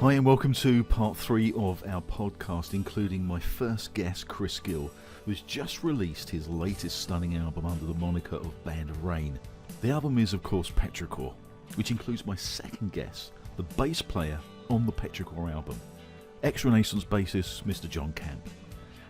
Hi and welcome to part 3 of our podcast, including my first guest, Chris Gill, who has just released his latest stunning album under the moniker of Band of Rain. The album is, of course, Petrichor, which includes my second guest, the bass player on the Petrichor album, ex-Renaissance bassist Mr. Jon Camp,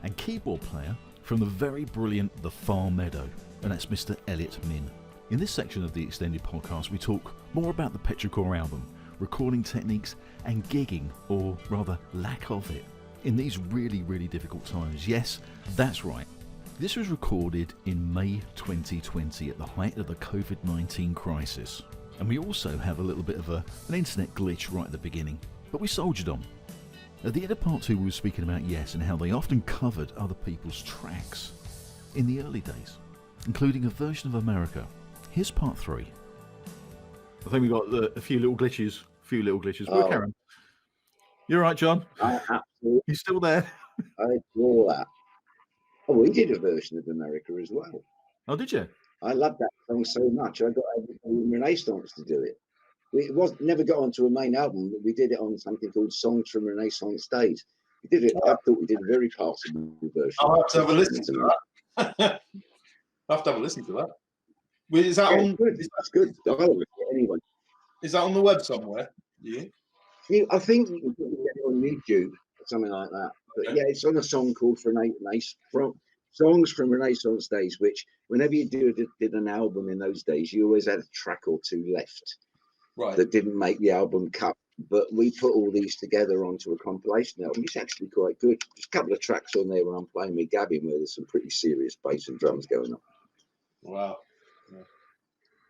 and keyboard player from the very brilliant The Far Meadow, and that's Mr. Eliot Minn. In this section of the extended podcast, we talk more about the Petrichor album, recording techniques and gigging, or rather lack of it, in these really, really difficult times. Yes, that's right. This was recorded in May 2020 at the height of the COVID-19 crisis. And we also have a little bit of an internet glitch right at the beginning, but we soldiered on. At the end of part 2 we were speaking about Yes and how they often covered other people's tracks in the early days, including a version of America. Here's part 3. I think we got a few little glitches. We'll carry on. You're right, John. Absolutely. You still there? I adore that. Oh, we did a version of America as well. Oh, did you? I love that song so much. I got Renaissance to do it. Never got onto a main album, but we did it on something called Songs from Renaissance Days. We did it. I thought we did a very passable version. I'll have to have a listen to that. I'll have to have a listen to that. Is that on? Good. That's good. Anyway. Is that on the web somewhere? Yeah. I think you can get it on YouTube or something like that. But yeah, it's on a song called Songs from Renaissance Days, which whenever you did an album in those days, you always had a track or two left that didn't make the album cut. But we put all these together onto a compilation album. It's actually quite good. There's a couple of tracks on there where I'm playing with Gabby, where there's some pretty serious bass and drums going on. Wow. Yeah.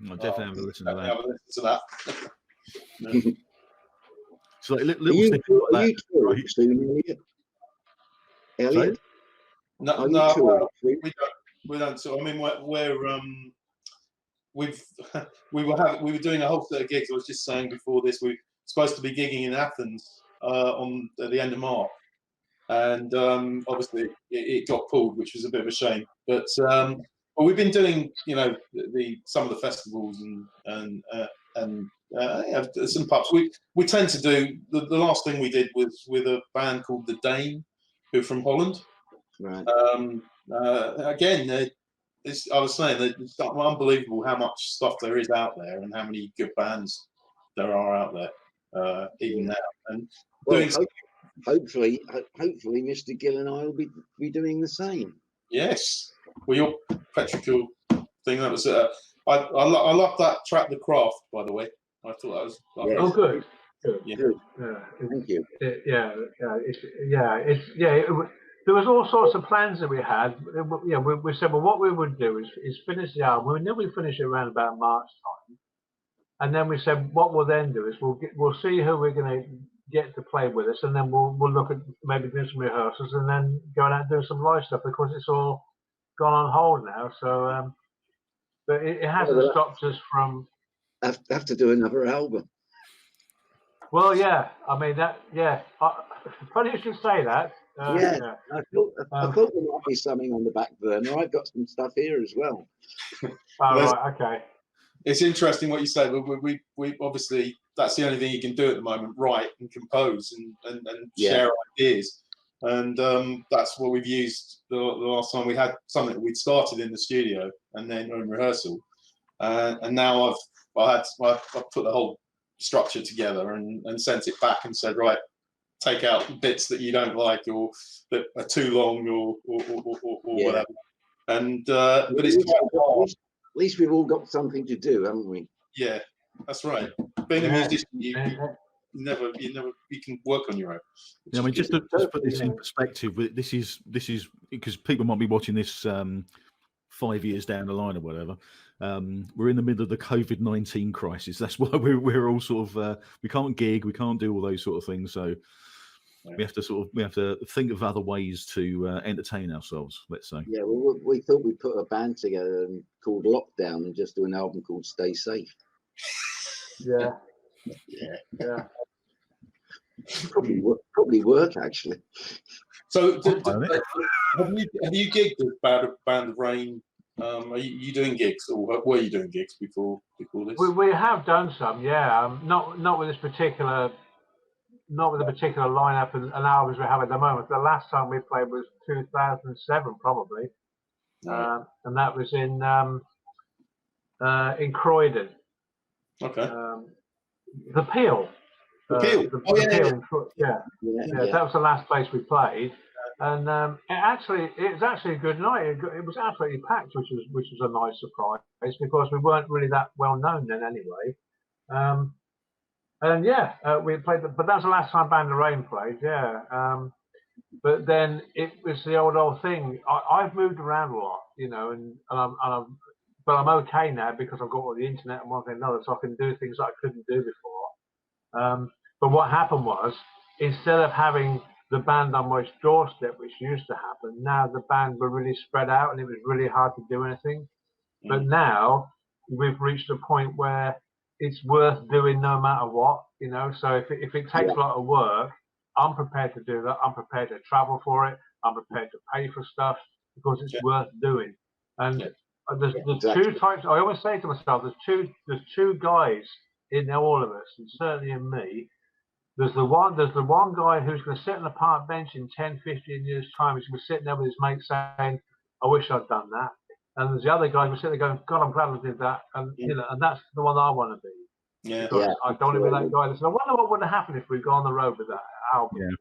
I'll definitely have a listen to that. Have a listen to that. So like, little touring soon, Eliot? No, we don't. So I mean, we were doing a whole set of gigs. I was just saying before this, we're supposed to be gigging in Athens at the end of March, and obviously it got pulled, which was a bit of a shame. But we've been doing, some of the festivals and some pubs. We tend to do the last thing we did was with a band called the Dane, who are from Holland. Right. Again, I was saying that it's unbelievable how much stuff there is out there and how many good bands there are out there, even now. And hopefully, Mr. Gill and I will be doing the same. Yes. Well, your Petrichor thing, that was I love that track, The Craft, by the way. I thought that was yes. Oh, good. Yeah. Thank you. There was all sorts of plans that we had. We said, well, what we would do is finish the album. We knew we'd finish it around about March time, and then we said, what we'll then do is we'll see who we're going to get to play with us, and then we'll look at maybe doing some rehearsals, and then going out and doing some live stuff, because it's all gone on hold now. So, but it hasn't stopped us from. Have to do another album. Well, yeah. I mean that. Yeah. Funny you should say that. I thought there might be something on the back burner. I've got some stuff here as well. Right. Okay. It's interesting what you say. We obviously, that's the only thing you can do at the moment: write and compose and share ideas. And that's what we've used the last time. We had something that we'd started in the studio and then in rehearsal, and now I've put the whole structure together and sent it back and said, right, take out bits that you don't like or that are too long or whatever. And but it's at least we've all got something to do, haven't we? Yeah, that's right. Being a musician, you can work on your own. Yeah, I mean, just to put this in perspective, this is because people might be watching this 5 years down the line or whatever. We're in the middle of the COVID-19 crisis. That's why we're all sort of we can't gig, we can't do all those sort of things. So we have to think of other ways to entertain ourselves. Let's say. Yeah, well, we thought we'd put a band together called Lockdown and just do an album called Stay Safe. Yeah. Probably work actually. So have you gigged with Band of Rain? Are you doing gigs, or were you doing gigs before this? We have done some, yeah. Not with this particular not with a particular lineup and albums we have at the moment. The last time we played was 2007, probably, and that was in Croydon. Okay. The Peel. The Peel. The Peel. Yeah. That was the last place we played, and it was actually a good night. It was absolutely packed, which was a nice surprise because we weren't really that well known then anyway. And we played, but that was the last time Band of Rain played. But then it was the old thing. I've moved around a lot, you know, but I'm okay now because I've got all the internet and one thing and another, so I can do things that I couldn't do before. But what happened was, instead of having the band on my doorstep, which used to happen, now the band were really spread out and it was really hard to do anything. But now we've reached a point where it's worth doing no matter what, you know. So if it takes a lot of work, I'm prepared to do that. I'm prepared to travel for it. I'm prepared to pay for stuff because it's worth doing. And there's two types. I always say to myself, there's two guys in all of us, and certainly in me. There's the one guy who's going to sit on a park bench in 10, 15 years' time. He's going to be sitting there with his mates saying, "I wish I'd done that." And there's the other guy who's sitting there going, "God, I'm glad I did that." And you know, and that's the one I want to be. Because I don't want to be that guy that says, "I wonder what would have happened if we'd gone on the road with that album." You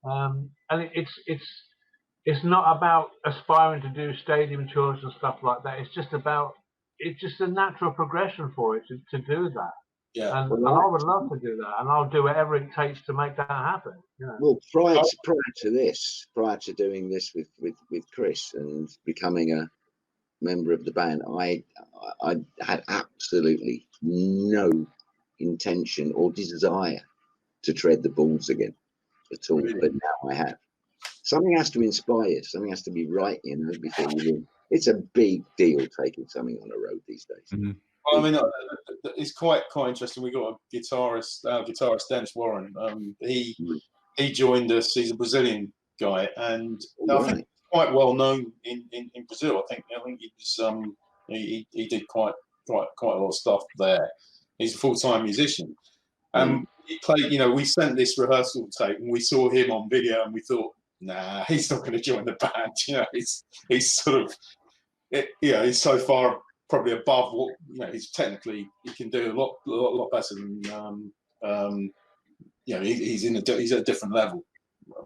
know? And it's not about aspiring to do stadium tours and stuff like that. It's just a natural progression for it to do that. And I would love to do that, and I'll do whatever it takes to make that happen. You know? Well, prior to doing this with Chris and becoming a member of the band, I had absolutely no intention or desire to tread the balls again at all. Really? But now I have. Something has to inspire, something has to be right, you know, before you win. It's a big deal taking something on the road these days. Mm-hmm. Well, I mean, it's quite interesting. We got a guitarist Dennis Warren. He joined us. He's a Brazilian guy, and I think he's quite well known in Brazil. I think he was he did quite a lot of stuff there. He's a full-time musician. He played. You know, we sent this rehearsal tape, and we saw him on video, and we thought, nah, he's not going to join the band. You know, he's sort of, he's so far probably above what, you know, he's technically, he can do a lot better than, he's at a different level,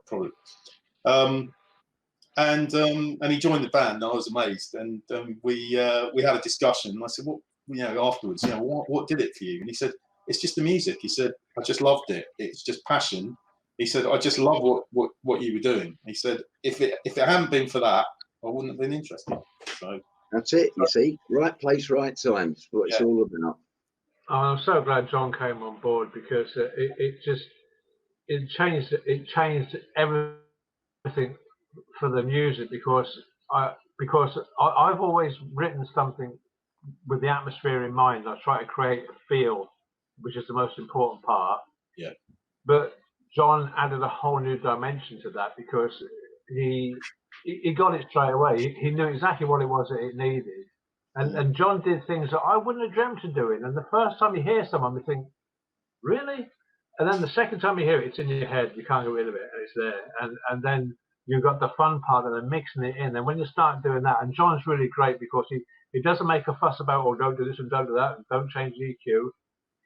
probably. And he joined the band, and I was amazed. And we had a discussion, and I said, afterwards, what did it for you? And he said, it's just the music. He said, I just loved it. It's just passion. He said, I just love what you were doing. He said, if it hadn't been for that, I wouldn't have been interested. So that's it. You see, right place, right time. That's what it's all about. I'm so glad Jon came on board because it changed everything for the music because I've always written something with the atmosphere in mind. I try to create a feel, which is the most important part. Yeah. But Jon added a whole new dimension to that because he got it straight away. He knew exactly what it was that it needed. And Jon did things that I wouldn't have dreamt of doing. And the first time you hear someone, you think, really? And then the second time you hear it, it's in your head. You can't get rid of it. And it's there. And then you've got the fun part of mixing it in. And when you start doing that, and Jon's really great because he doesn't make a fuss about, oh, don't do this and don't do that, and don't change the EQ.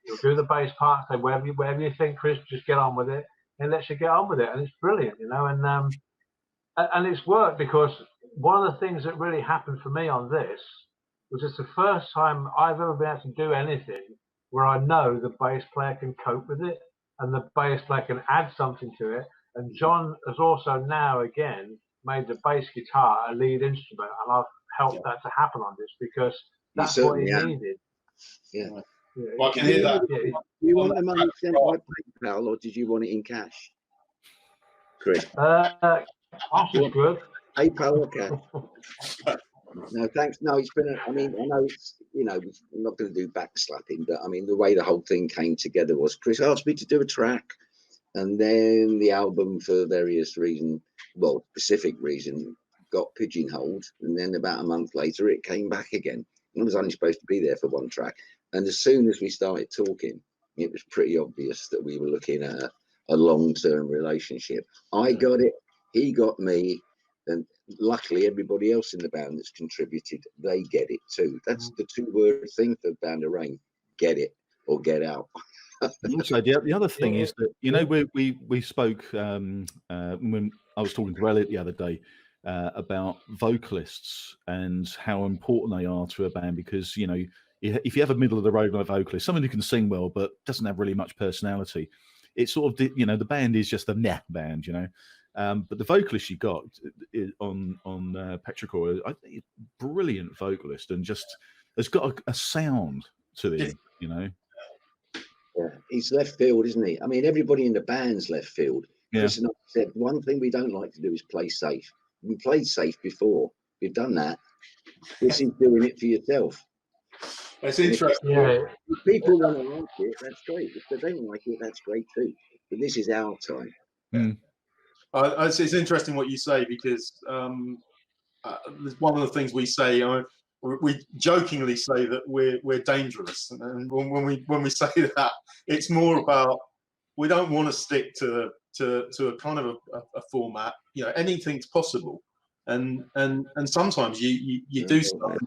He'll do the bass part, say, wherever you think, Chris, just get on with it. And lets you get on with it. And it's brilliant, you know. And it's worked because one of the things that really happened for me on this was it's the first time I've ever been able to do anything where I know the bass player can cope with it and the bass player can add something to it. And Jon has also now again made the bass guitar a lead instrument, and I've helped that to happen on this because that's what he needed. Yeah. Well, I can hear that. Do you want the money sent by PayPal or did you want it in cash, Chris? Cash is good. PayPal or cash? No, thanks. No, it's been. I know it's. I'm not going to do backslapping, but the way the whole thing came together was Chris asked me to do a track, and then the album, for various reasons, specific reason, got pigeonholed, and then about a month later, it came back again. And I was only supposed to be there for one track, and as soon as we started talking, it was pretty obvious that we were looking at a long-term relationship. I got it, he got me, and luckily everybody else in the band that's contributed, they get it too. That's the two-word thing for Band of Rain: get it or get out. And also, the other thing is that, you know, we spoke when I was talking to Eliot the other day about vocalists and how important they are to a band, because, you know, if you have a middle of the road vocalist, someone who can sing well but doesn't have really much personality, it's sort of, you know, the band is just a meh band, you know. But the vocalist you got on Petrichor, I think, brilliant vocalist, and just has got a sound to him, you know. Yeah, he's left field, isn't he? I mean, everybody in the band's left field. Yeah. Chris and I said one thing we don't like to do is play safe. We played safe before. We've done that. This is doing it for yourself. It's interesting. If people want to like it, that's great. If they don't like it, that's great too. But this is our time. Mm. It's interesting what you say, because one of the things we say, we jokingly say that we're dangerous, and when we say that, it's more about, we don't want to stick to a kind of a format. You know, anything's possible, and sometimes you do stuff.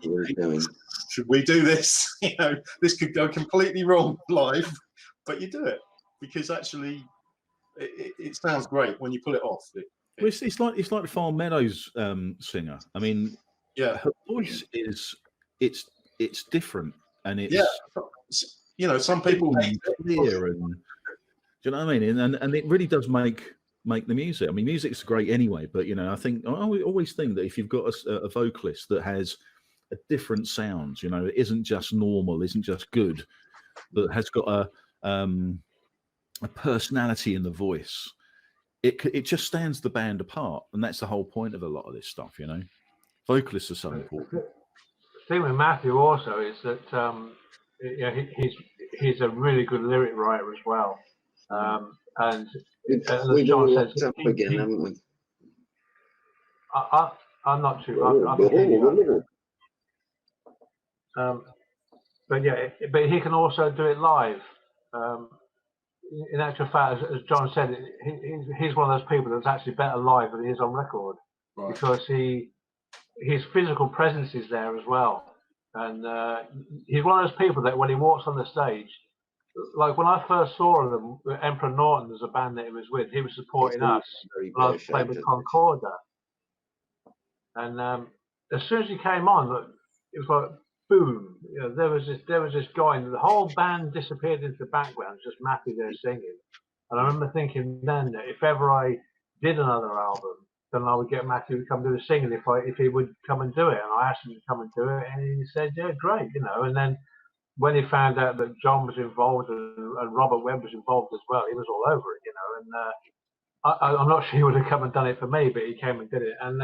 Should we do this? You know, this could go completely wrong live, but you do it because actually it sounds great when you pull it off. It's like the Far Meadows singer. I mean, yeah, her voice is it's different, and it's, you know, some people hate clear, and do you know what I mean? And it really does make the music. I mean, music's great anyway, but, you know, I always think that if you've got a vocalist that has a different sound, you know, it isn't just normal, isn't just good, but has got a personality in the voice, it just stands the band apart, and that's the whole point of a lot of this stuff, you know. Vocalists are so important. The thing with Matthew also is that he's a really good lyric writer as well, and as John says, again, haven't we? I'm not too. I think but yeah, but he can also do it live. In actual fact, as John said, he's one of those people that's actually better live than he is on record, right? Because his physical presence is there as well, and he's one of those people that when he walks on the stage, like when I first saw them, Emperor Norton was a band that he was with. He was supporting us. I was playing with Concorda, and as soon as he came on, it was like boom. You know, there was this guy, and the whole band disappeared into the background, just Matthew there singing. And I remember thinking then that if ever I did another album, then I would get Matthew to come do the singing if he would come and do it. And I asked him to come and do it, and he said, yeah, great, you know. And then when he found out that John was involved and Robert Webb was involved as well, he was all over it, you know. And I'm not sure he would have come and done it for me, but he came and did it. And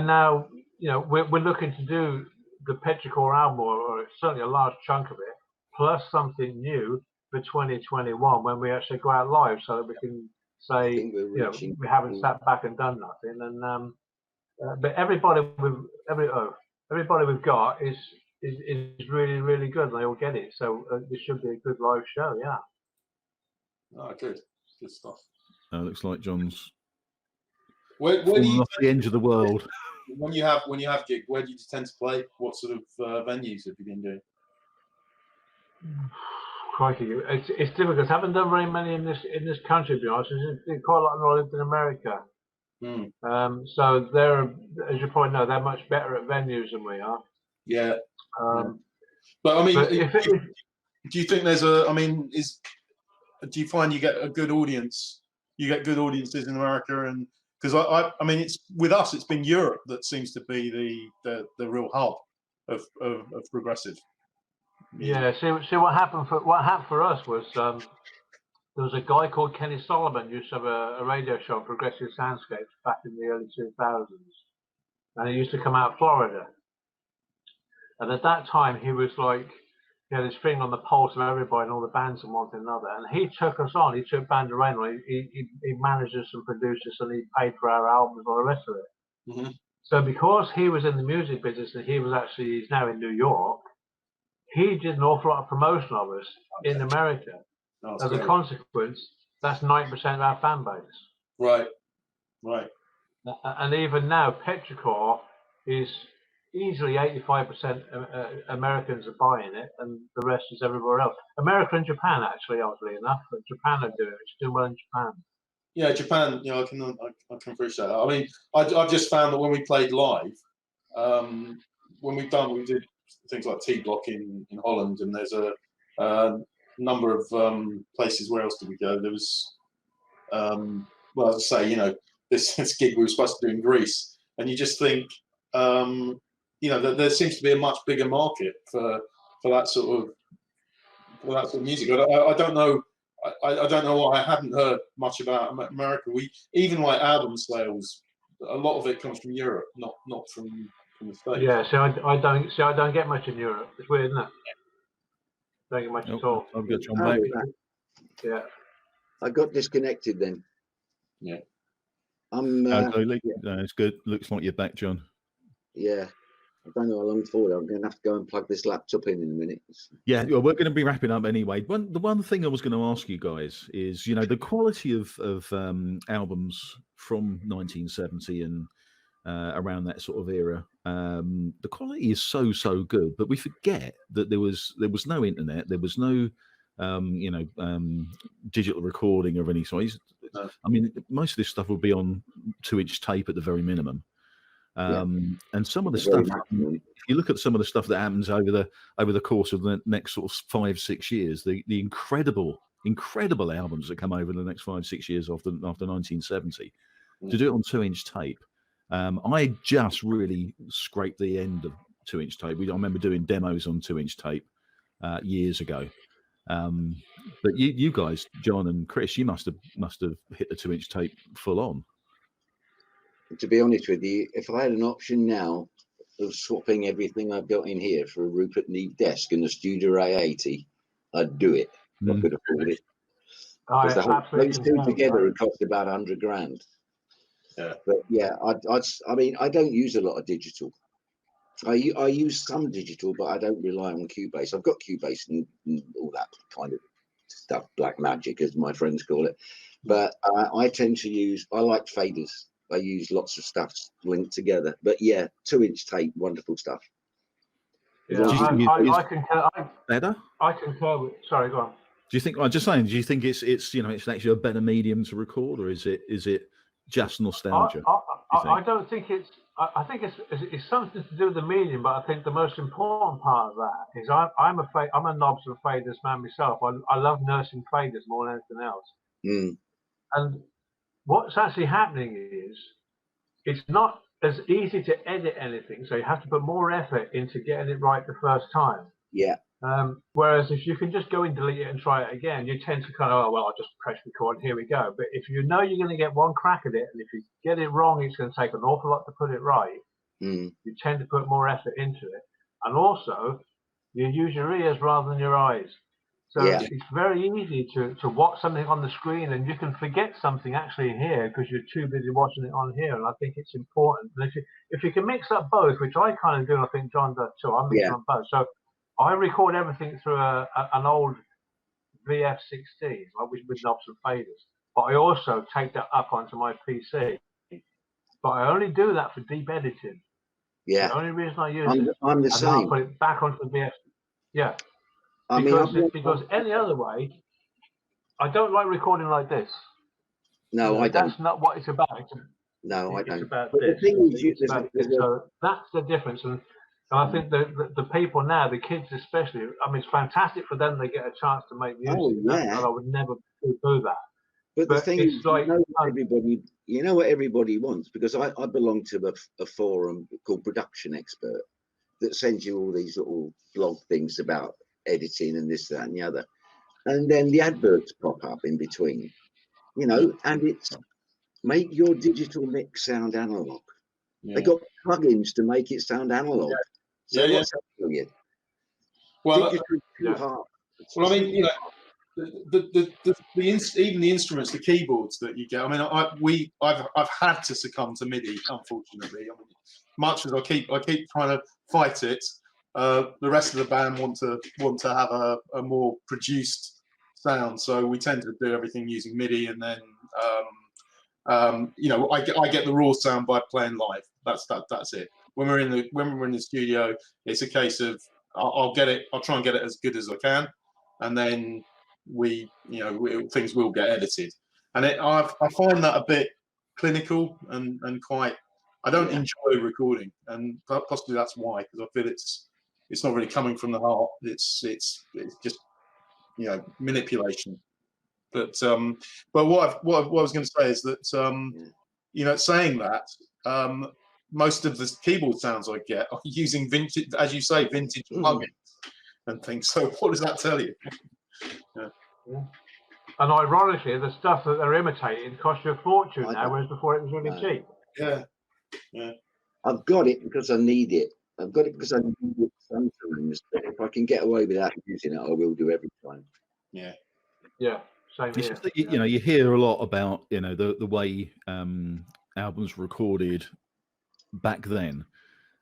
now, you know, we're looking to do the Petrichor album, or certainly a large chunk of it, plus something new for 2021 when we actually go out live, so that we can say, you know, we haven't sat back and done nothing. And but everybody we've got is really, really good, and they all get it. So this should be a good live show. Yeah. Oh, good stuff. Looks like John's where do you off the edge of the world. When you have gig, where do you tend to play? What sort of venues have you been doing? Crikey, it's difficult. I haven't done very many in this country, to be honest. There's quite a lot when I lived in America. So they're, as you probably know, they're much better at venues than we are. Yeah. But I mean, do you think there's a? I mean, do you find you get a good audience? You get good audiences in America, and because I mean, it's with us, it's been Europe that seems to be the real hub of progressive. Yeah. See what happened for us was there was a guy called Kenny Solomon used to have a radio show, Progressive Soundscapes, back in the early 2000s, and he used to come out of Florida. And at that time, he was like, he had his finger on the pulse of everybody and all the bands and one thing another. And he took us on. He took Band of Rain on. He managed us and produced us, and he paid for our albums and all the rest of it. Mm-hmm. So because he was in the music business and he's now in New York, he did an awful lot of promotion of us in America. As a consequence, That's 90% of our fan base. Right. And even now, Petrichor is easily 85% Americans are buying it, and the rest is everywhere else. America and Japan, actually, oddly enough. But Japan are doing it. It's doing well in Japan. Yeah, Japan. You know, I can appreciate that. I mean, I've just found that when we played live, we did things like T Block in Holland, and there's a number of places. Where else did we go? There was, well, as I say, you know, this gig we were supposed to do in Greece, and you just think, you know, there seems to be a much bigger market for that sort of music. I don't know. I don't know why I hadn't heard much about America. Even like album sales, a lot of it comes from Europe, not from the States. Yeah, so I don't get much in Europe. It's weird, isn't it? Don't get much at all. I've got Jon back. Yeah. I got disconnected then. Yeah. Yeah. No, it's good. Looks like you're back, Jon. Yeah. I don't know how long for. I'm going to have to go and plug this laptop in a minute. Yeah, well, we're going to be wrapping up anyway. The one thing I was going to ask you guys is, you know, the quality of albums from 1970 and around that sort of era. The quality is so good, but we forget that there was no internet, there was no digital recording of any size. No. I mean, most of this stuff would be on 2-inch tape at the very minimum. And some of the stuff, if you look at some of the stuff that happens over the course of the next sort of 5-6 years, the incredible albums that come over the next 5-6 years after 1970, to do it on 2-inch tape. I just really scraped the end of 2-inch tape. I remember doing demos on 2-inch tape years ago. But you guys, Jon and Chris, you must have hit the 2-inch tape full on. To be honest with you, if I had an option now of swapping everything I've got in here for a Rupert Neve desk and a Studio A80, I'd do it. I could afford it. Because those two together would cost about 100 grand. Yeah. But yeah, I mean, I don't use a lot of digital. I use some digital, but I don't rely on Cubase. I've got Cubase and all that kind of stuff, black magic, as my friends call it. But I tend to use, I like faders. I use lots of stuff linked together. But yeah, 2-inch tape, wonderful stuff. Yeah, I concur. Better? I concur with. Sorry, go on. Do you think? I'm just saying. Do you think it's it's actually a better medium to record, or is it just nostalgia? I don't think it's. I think it's something to do with the medium, but I think the most important part of that is I'm a knobs and faders man myself. I love nursing faders more than anything else. Mm. And what's actually happening is it's not as easy to edit anything, so you have to put more effort into getting it right the first time. Yeah. Whereas if you can just go and delete it and try it again, you tend to kind of, I'll just press record, here we go. But if you know you're going to get one crack at it, and if you get it wrong, it's going to take an awful lot to put it right, you tend to put more effort into it. And also, you use your ears rather than your eyes. So it's very easy to watch something on the screen, and you can forget something actually here because you're too busy watching it on here. And I think it's important. And if you can mix up both, which I kind of do, and I think Jon does too, I'm mixing up both. So I record everything through an old VF16, with knobs and faders. But I also take that up onto my PC. But I only do that for deep editing. Yeah. The only reason I use it. I'm the same. I'll put it back onto the VF. Yeah. Because any other way, I don't like recording like this. No, I don't. That's not what it's about. No, I don't. It's about but this. The thing is, So that's the difference. And I think the people now, the kids especially, I mean, it's fantastic for them. They get a chance to make music. Oh, yeah. And I would never do that. But the thing is, like, you know what everybody wants, because I belong to a forum called Production Expert that sends you all these little blog things about editing and this, that, and the other. And then the adverts pop up in between, and it's make your digital mix sound analog. Yeah. They got plugins to make it sound analog. Yeah. So what's that for you? Well, I mean, even the instruments, the keyboards that you get. I mean, I've had to succumb to MIDI, unfortunately. I mean, much as I keep trying to fight it, the rest of the band want to have a more produced sound, so we tend to do everything using MIDI, and then I get the raw sound by playing live. That's it. When we're in the studio, it's a case of I'll try and get it as good as I can, and then things will get edited. And I find that a bit clinical and quite. I don't enjoy recording, and possibly that's why, because I feel it's not really coming from the heart. It's just manipulation. But what I was going to say is that saying that most of the keyboard sounds I get are using vintage, as you say, vintage plugins and things. So what does that tell you? Yeah. And ironically, the stuff that they're imitating costs you a fortune now, whereas before it was really cheap. Yeah. I've got it because I need it. I've got it because I need it sometimes. But if I can get away without using it, I will do every time. Yeah. Yeah. Same it's here. just that, you hear a lot about the way albums were recorded back then.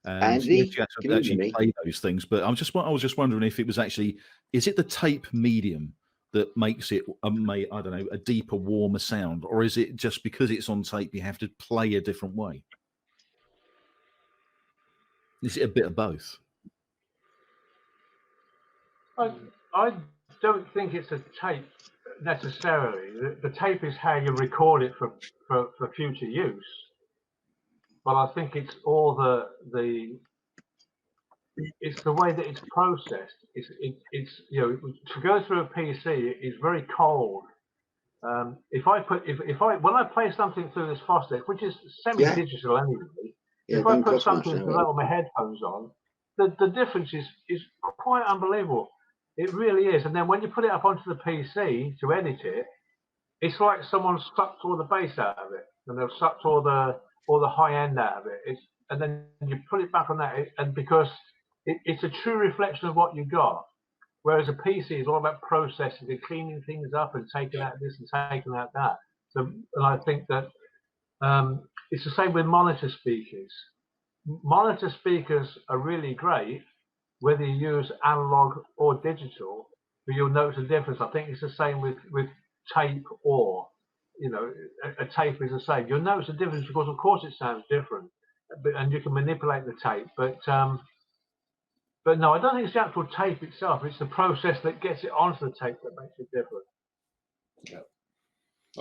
Andy, so you actually play those things, but I was just wondering if it was actually, is it the tape medium that makes it a deeper, warmer sound, or is it just because it's on tape you have to play a different way? Is it a bit of both? I don't think it's a tape necessarily. The tape is how you record it for future use. But I think it's all it's the way that it's processed. It's to go through a PC is very cold. When I play something through this Fostex, which is semi-digital anyway, if I put something through that with my headphones on, the difference is quite unbelievable. It really is. And then when you put it up onto the PC to edit it, it's like someone sucked all the bass out of it, and they've sucked all the high end out of it. And then you put it back on that, and because it's a true reflection of what you got. Whereas a PC is all about processing and cleaning things up and taking out this and taking out that. So, and I think that it's the same with monitor speakers. Monitor speakers are really great, whether you use analog or digital, but you'll notice a difference. I think it's the same with tape, or a tape is the same. You'll notice a difference because, of course, it sounds different, and you can manipulate the tape. But no, I don't think it's the actual tape itself. It's the process that gets it onto the tape that makes it different. Yeah,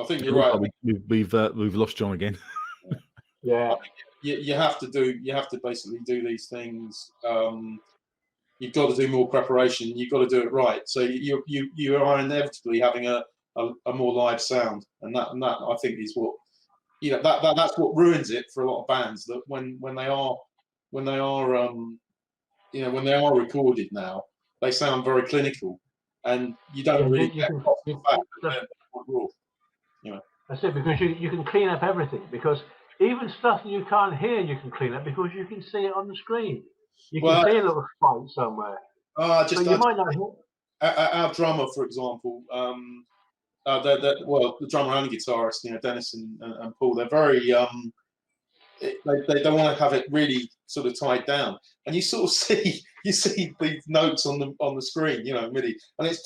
I think you're right. We've lost John again. Yeah. You have to basically do these things. You've got to do more preparation. You've got to do it right. So you are inevitably having a more live sound, and that I think is what that's what ruins it for a lot of bands. That when they are recorded now, they sound very clinical, and you don't really get the fact that they're raw. That's it, because you can clean up everything, because even stuff that you can't hear, you can clean up because you can see it on the screen. You can see a little spike somewhere. You might not hear. Our drummer, for example, the drummer and guitarist, Dennis and Paul, they're very they don't want to have it really sort of tied down, and you sort of see these notes on the screen, MIDI, and it's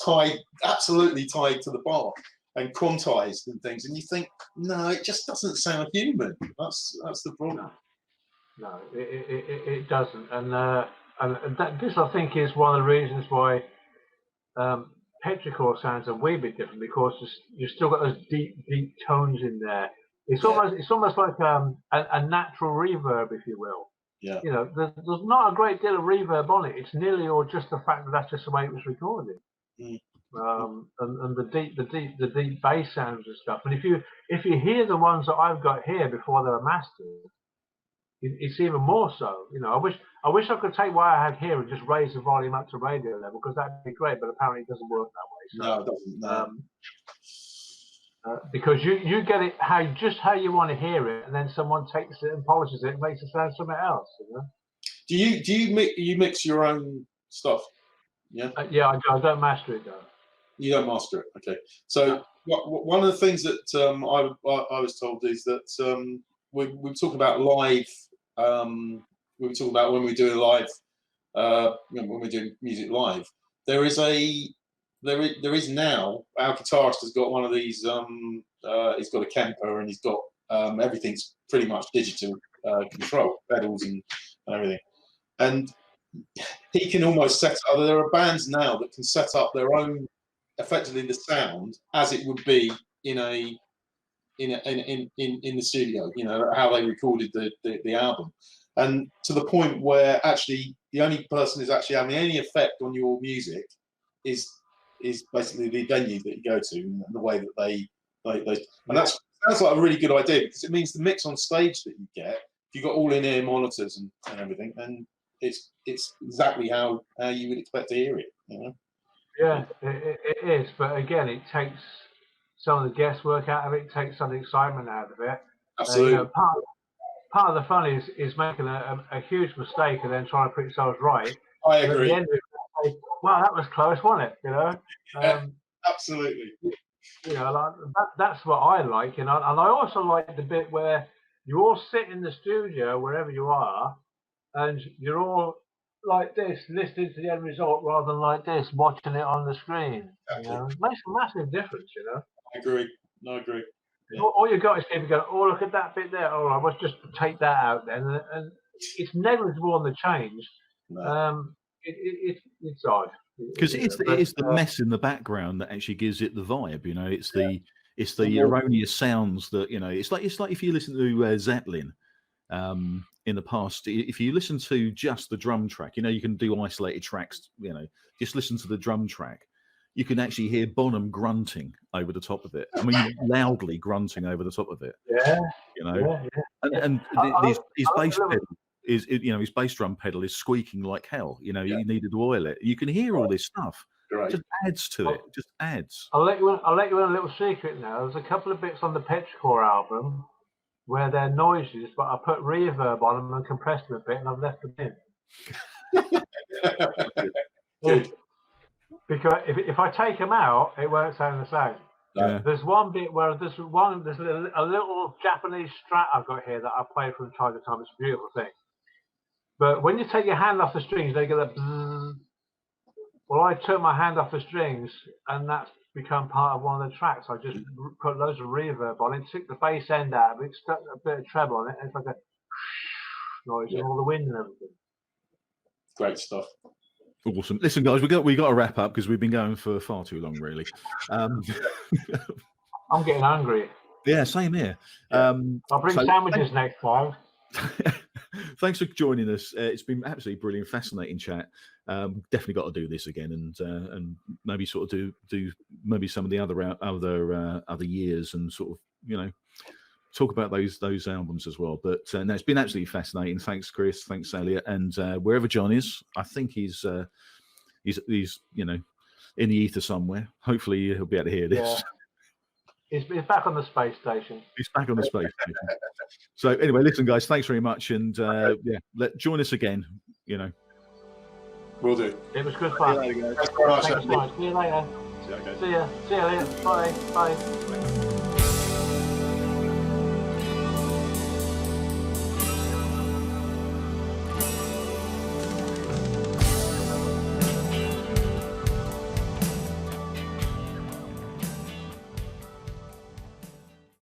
absolutely tied to the bar and quantized and things, and you think, no, it just doesn't sound human. That's the problem. No, it doesn't, and this I think is one of the reasons why Petrichor sounds a wee bit different, because you've still got those deep tones in there. It's almost like a natural reverb, if you will. Yeah. There's not a great deal of reverb on it. It's nearly all just the fact that that's just the way it was recorded. Mm. And the deep bass sounds and stuff. And if you hear the ones that I've got here before they were mastered, it's even more so. I wish I could take what I had here and just raise the volume up to radio level, because that'd be great. But apparently it doesn't work that way. So, no, it doesn't. No. Because you get it how you want to hear it, and then someone takes it and polishes it and makes it sound something else. Do you mix your own stuff? Yeah. Yeah, I don't master it though. You don't master it. Okay. So one of the things that I was told is that we talk about live. We talk about when we do a live, when we're doing music live. There there is now, our guitarist has got one of these. He's got a Kemper, and he's got everything's pretty much digital control, pedals and everything, and he can almost set up. There are bands now that can set up their own, effectively the sound as it would be in the studio. You know how they recorded the album, and to the point where actually the only person who's actually having any effect on your music is basically the venue that you go to and the way that they and that sounds like a really good idea, because it means the mix on stage that you get, if you've got all in-ear monitors and everything, then it's exactly how you would expect to hear it, you know? Yeah, it is, but again, it takes some of the guesswork out of it, takes some of the excitement out of it. Absolutely. You know, part of the fun is making a huge mistake and then trying to put yourselves right. I agree. At the end of it, wow, that was close, wasn't it? You know. Absolutely. You know, like that's what I like, and I also like the bit where you all sit in the studio wherever you are, and you're all like this, listening to the end result rather than like this, watching it on the screen. Exactly. You know, it makes a massive difference. You know. I agree. No, I agree. Yeah. All you got is people go, oh, look at that bit there. All right, let's just take that out then, and it's negligible on the change. No. It's odd. Because it is the mess in the background that actually gives it the vibe, you know. It's the erroneous sounds that, you know. It's like if you listen to Zeppelin in the past. If you listen to just the drum track, you know, you can do isolated tracks. You know, just listen to the drum track. You can actually hear Bonham grunting over the top of it. I mean, loudly grunting over the top of it. Yeah, you know, and his bass pedal. His bass drum pedal is squeaking like hell. You know, you needed to oil it. You can hear all this stuff. Right. It just adds to it. Just adds. I'll let you in a little secret now. There's a couple of bits on the Petrichor album where they're noises, but I put reverb on them and compressed them a bit, and I've left them in. Good. Because if I take them out, it won't sound the same. Yeah. There's one bit where there's a little Japanese strat I've got here that I play from time to time. It's a beautiful thing. But when you take your hand off the strings, they get a bzzz. Well, I took my hand off the strings, and that's become part of one of the tracks. I just put loads of reverb on it, took the bass end out of it, stuck a bit of treble on it, and it's like a noise and all the wind and everything. Great stuff. Awesome. Listen, guys, we got to wrap up because we've been going for far too long, really. I'm getting hungry. Yeah, same here. I'll bring sandwiches next time. Thanks for joining us. It's been absolutely brilliant, fascinating chat. Definitely got to do this again, and maybe sort of do maybe some of the other years, and sort of, you know, talk about those albums as well. But no, it's been absolutely fascinating. Thanks, Chris. Thanks, Eliot. And wherever Jon is, I think he's you know, in the ether somewhere. Hopefully he'll be able to hear this. Yeah. He's back on the space station. He's back on the space station. So anyway, listen, guys, thanks very much, and join us again. You know, Will do. It was good fun. See you later, guys. Thanks very much. See you later. See you, guys. See ya, Eliot. Bye.